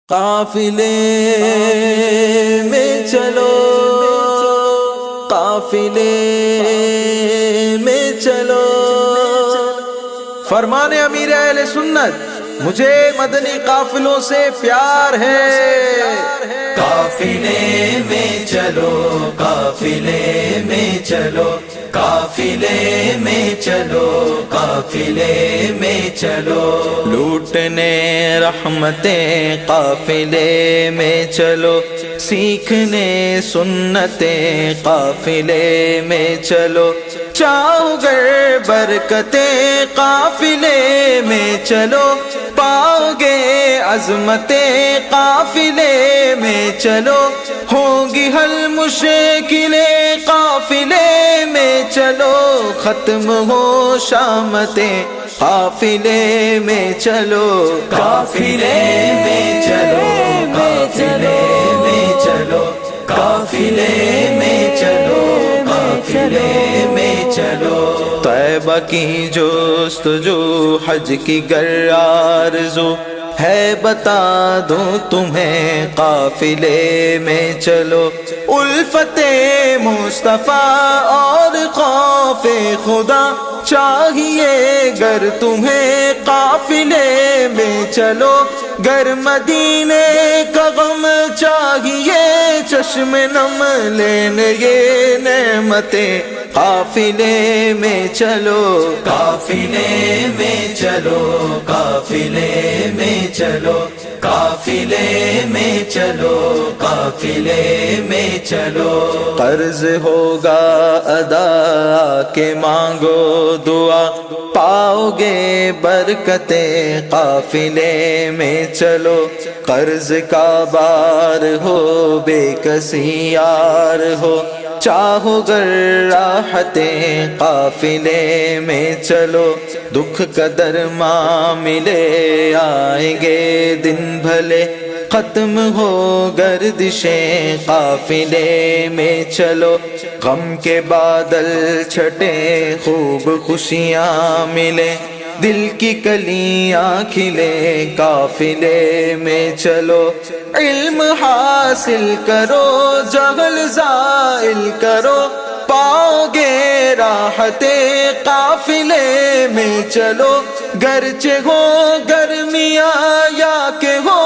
قافلے میں چلو، قافلے میں چلو، فرمان امیر اہل سنت، مجھے مدنی قافلوں سے پیار ہے۔ قافلے میں چلو، قافلے میں چلو، قافلے میں چلو، قافلے میں چلو، لوٹنے رحمتیں قافلے میں چلو، سیکھنے سنتیں قافلے میں چلو، چاہو گر برکتیں قافلے میں چلو، پاؤ گے عظمتیں قافلے میں چلو، ہوں گی حل مشکلیں قافلے میں چلو، ختم ہو شامتیں قافلے میں چلو، قافلے میں چلو، قافلے میں چلو، قافلے میں چلو، قافلے میں چلو، طیبہ کی جستجو حج کی گر آرزو ہے، بتا دوں تمہیں قافلے میں چلو، الفت مصطفیٰ اور خوف خدا چاہیے گر تمہیں قافلے میں چلو، گر مدینے کا غم چاہیے چشم نم لینے یہ نعمتیں قافلے میں چلو، قافلے میں چلو، قافلے میں چلو، قافلے میں چلو، قافلے میں چلو، قرض ہوگا ادا کہ مانگو دعا پاؤ گے برکتیں قافلے میں چلو، قرض کا بار ہو بے کسی یار ہو، چاہو گر راحتیں قافلے میں چلو، دکھ کا درما ملے آئیں گے دن بھلے، ختم ہو گردشیں قافلے میں چلو، غم کے بادل چھٹے خوب خوشیاں ملے، دل کی کلیاں کھلے قافلے میں چلو، علم حاصل کرو جہل زائل کرو، پاؤ گے راحتیں قافلے میں چلو، گرچہ ہو گرمیاں یا کہ ہو